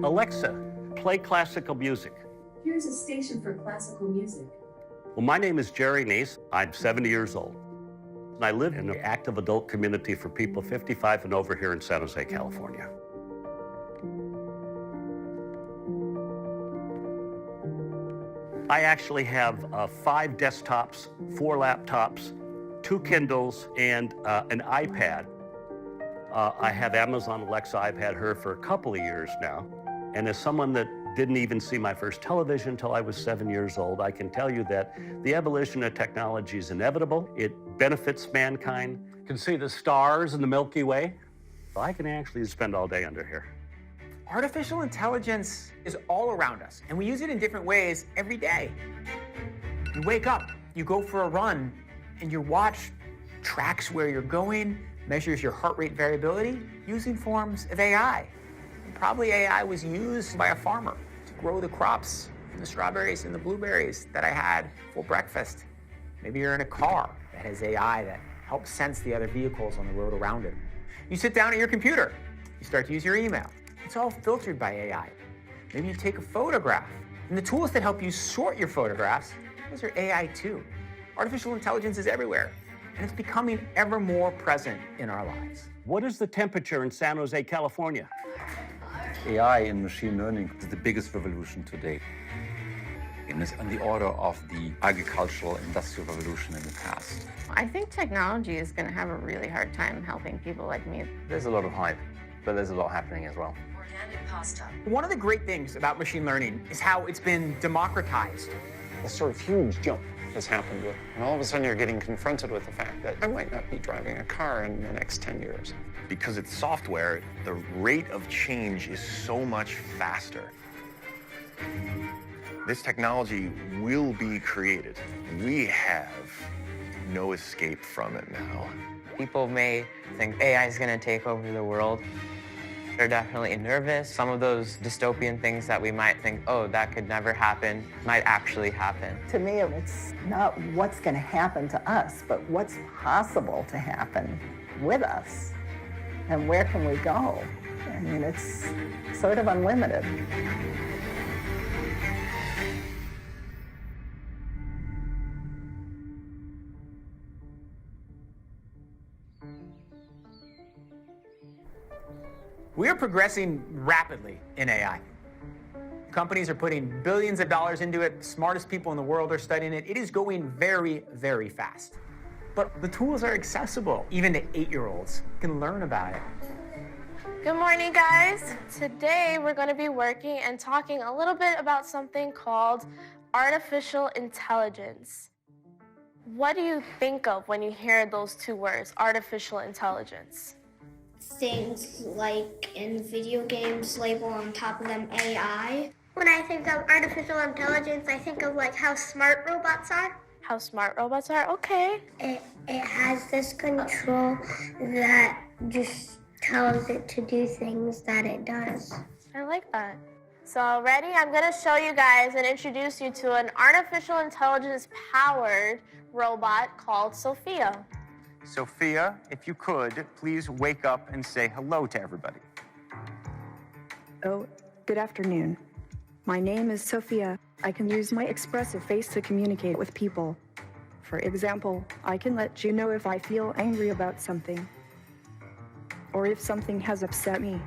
Alexa, play classical music. Here's a station for classical music. Well, my name is Jerry Neese. I'm 70 years old. And I live in an active adult community for people 55 and over here in San Jose, California. I actually have 5 desktops, 4 laptops, 2 Kindles, and an iPad. I have Amazon Alexa. I've had her for a couple of years now. And as someone that didn't even see my first television until I was 7 years old, I can tell you that the evolution of technology is inevitable. It benefits mankind. You can see the stars in the Milky Way. I can actually spend all day under here. Artificial intelligence is all around us, and we use it in different ways every day. You wake up, you go for a run, and your watch tracks where you're going, measures your heart rate variability using forms of AI. And probably AI was used by a farmer to grow the crops and the strawberries and the blueberries that I had for breakfast. Maybe you're in a car that has AI that helps sense the other vehicles on the road around it. You sit down at your computer, you start to use your email. It's all filtered by AI. Maybe you take a photograph, and the tools that help you sort your photographs, those are AI too. Artificial intelligence is everywhere, and it's becoming ever more present in our lives. What is the temperature in San Jose, California? AI in machine learning is the biggest revolution today. And it's on the order of the agricultural industrial revolution in the past. I think technology is going to have a really hard time helping people like me. There's a lot of hype, but there's a lot happening as well. Organic pasta. One of the great things about machine learning is how it's been democratized. A sort of huge jump has happened with, and all of a sudden you're getting confronted with the fact that I might not be driving a car in the next 10 years. Because it's software, the rate of change is so much faster. This technology will be created. We have no escape from it now. People may think AI is going to take over the world. They're definitely nervous. Some of those dystopian things that we might think, oh, that could never happen, might actually happen. To me, it's not what's going to happen to us, but what's possible to happen with us. And where can we go? I mean, it's sort of unlimited. We are progressing rapidly in AI. Companies are putting billions of dollars into it. The smartest people in the world are studying it. It is going very, very fast. But the tools are accessible. Even to 8-year-olds can learn about it. Good morning, guys. Today we're going to be working and talking a little bit about something called artificial intelligence. What do you think of when you hear those 2 words, artificial intelligence? Things like in video games label on top of them AI. When I think of artificial intelligence, I think of like how smart robots are. How smart robots are? Okay. It has this control that just tells it to do things that it does. I like that. So ready? I'm going to show you guys and introduce you to an artificial intelligence powered robot called Sophia. Sophia, if you could, please wake up and say hello to everybody. Oh, good afternoon. My name is Sophia. I can use my expressive face to communicate with people. For example, I can let you know if I feel angry about something, or if something has upset me.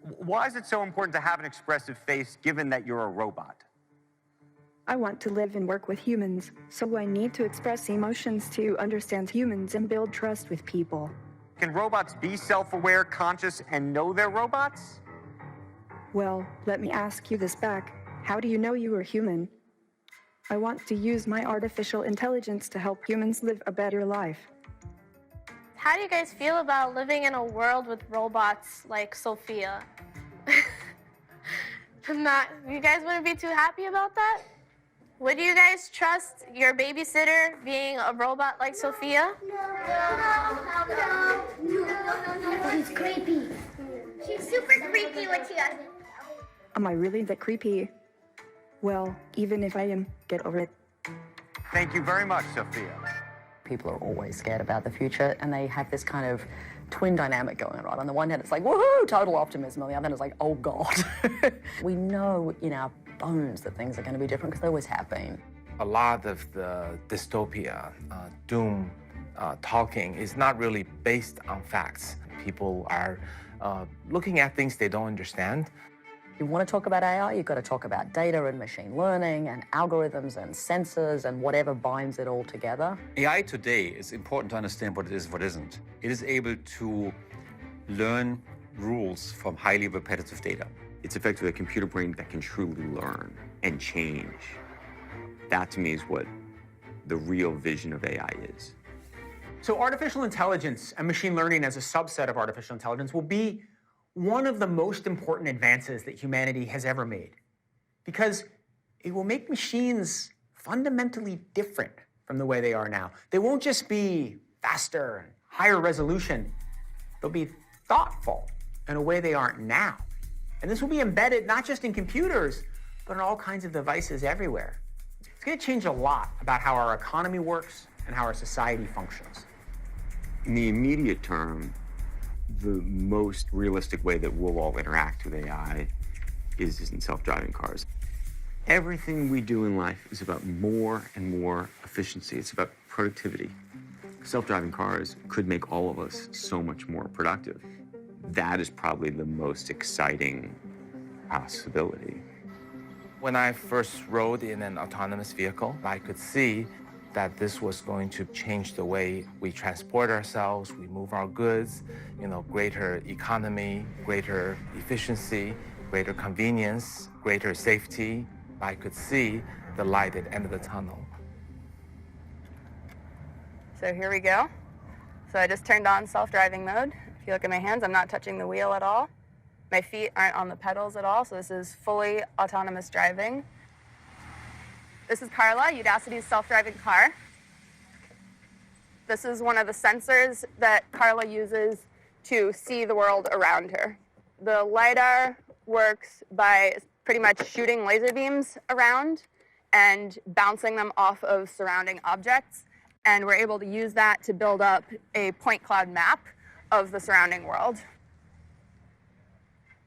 Why is it so important to have an expressive face given that you're a robot? I want to live and work with humans, so I need to express emotions to understand humans and build trust with people. Can robots be self-aware, conscious, and know they're robots? Well, let me ask you this back. How do you know you are human? I want to use my artificial intelligence to help humans live a better life. How do you guys feel about living in a world with robots like Sophia? You guys wouldn't be too happy about that? Would you guys trust your babysitter being a robot like Sophia? No. She's creepy. She's super creepy when she does it. Am I really that creepy? Well, even if I am, get over it. Thank you very much, Sophia. People are always scared about the future, and they have this kind of twin dynamic going on. On the one hand, it's like, woohoo, total optimism. On the other hand, it's like, oh, God. We know in our bones that things are going to be different because they always have been. A lot of the dystopia, doom talking is not really based on facts. People are looking at things they don't understand. If you want to talk about AI, you've got to talk about data and machine learning and algorithms and sensors and whatever binds it all together. AI today is important to understand what it is and what isn't. It is able to learn rules from highly repetitive data. It's effectively a computer brain that can truly learn and change. That, to me, is what the real vision of AI is. So artificial intelligence and machine learning as a subset of artificial intelligence will be one of the most important advances that humanity has ever made, because it will make machines fundamentally different from the way they are now. They won't just be faster and higher resolution. They'll be thoughtful in a way they aren't now. And this will be embedded not just in computers, but in all kinds of devices everywhere. It's going to change a lot about how our economy works and how our society functions. In the immediate term, the most realistic way that we'll all interact with AI is in self-driving cars. Everything we do in life is about more and more efficiency. It's about productivity. Self-driving cars could make all of us so much more productive. That is probably the most exciting possibility. When I first rode in an autonomous vehicle, I could see that this was going to change the way we transport ourselves, we move our goods, greater economy, greater efficiency, greater convenience, greater safety. I could see the light at the end of the tunnel. So here we go. So I just turned on self-driving mode. If you look at my hands, I'm not touching the wheel at all. My feet aren't on the pedals at all, so this is fully autonomous driving. This is Carla, Udacity's self-driving car. This is one of the sensors that Carla uses to see the world around her. The LiDAR works by pretty much shooting laser beams around and bouncing them off of surrounding objects. And we're able to use that to build up a point cloud map of the surrounding world.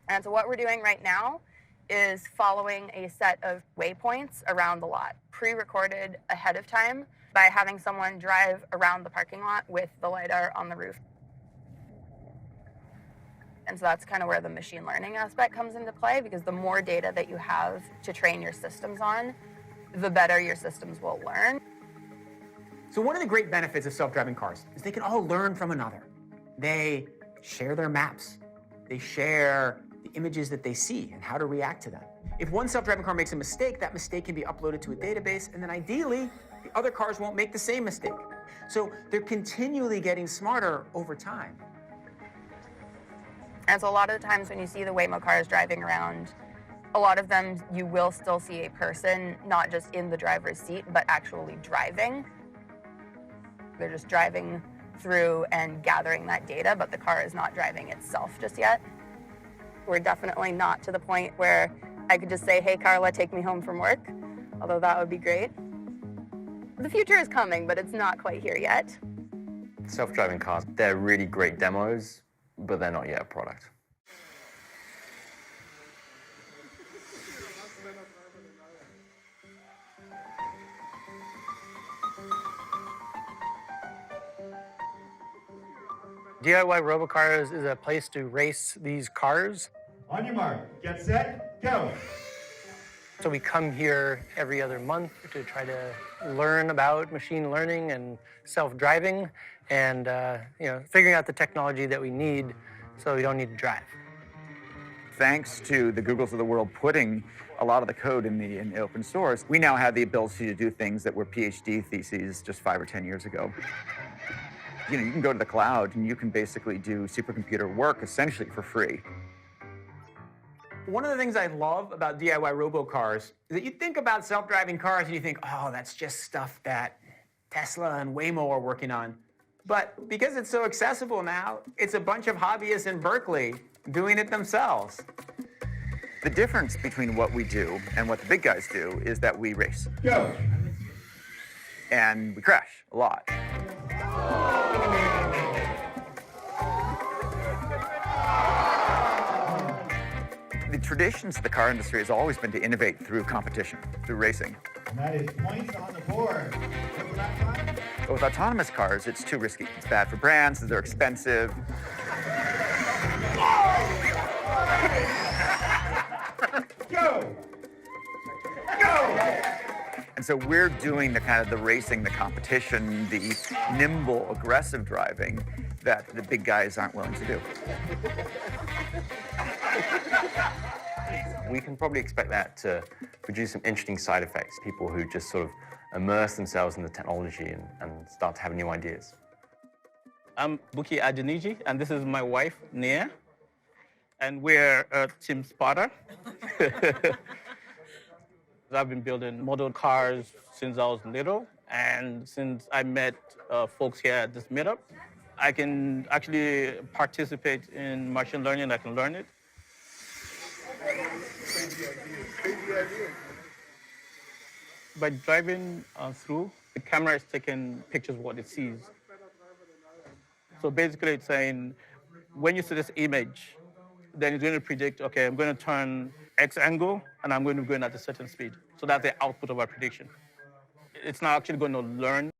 And so what we're doing right now is following a set of waypoints around the lot, pre-recorded ahead of time by having someone drive around the parking lot with the LiDAR on the roof. And so that's kind of where the machine learning aspect comes into play, because the more data that you have to train your systems on, the better your systems will learn. So one of the great benefits of self-driving cars is they can all learn from another. They share their maps. They share the images that they see and how to react to them. If one self-driving car makes a mistake, that mistake can be uploaded to a database, and then ideally, the other cars won't make the same mistake. So they're continually getting smarter over time. And so a lot of the times when you see the Waymo cars driving around, a lot of them you will still see a person, not just in the driver's seat, but actually driving. They're just driving through and gathering that data, but the car is not driving itself just yet. We're definitely not to the point where I could just say, hey, Carla, take me home from work, although that would be great. The future is coming, but it's not quite here yet. Self-driving cars, they're really great demos, but they're not yet a product. DIY Robo Cars is a place to race these cars. On your mark, get set, go. So we come here every other month to try to learn about machine learning and self-driving and figuring out the technology that we need so we don't need to drive. Thanks to the Googles of the world putting a lot of the code in the open source, we now have the ability to do things that were PhD theses just 5 or 10 years ago. You can go to the cloud and you can basically do supercomputer work essentially for free. One of the things I love about DIY Robo Cars is that you think about self-driving cars and you think, oh, that's just stuff that Tesla and Waymo are working on. But because it's so accessible now, it's a bunch of hobbyists in Berkeley doing it themselves. The difference between what we do and what the big guys do is that we race. Go. And we crash a lot. The traditions of the car industry has always been to innovate through competition, through racing. And that is points on the board. What's that time? But with autonomous cars, it's too risky. It's bad for brands, they're expensive. Go! Go! And so we're doing the kind of the racing, the competition, the nimble, aggressive driving that the big guys aren't willing to do. We can probably expect that to produce some interesting side effects, people who just sort of immerse themselves in the technology and start to have new ideas. I'm Buki Adeniji, and this is my wife, Nia, and we're Team Sparta. I've been building model cars since I was little, and since I met folks here at this meetup, I can actually participate in machine learning. I can learn it. By driving through, the camera is taking pictures of what it sees. So basically it's saying, when you see this image, then it's going to predict, okay, I'm going to turn X angle, and I'm going to go in at a certain speed. So that's the output of our prediction. It's not actually going to learn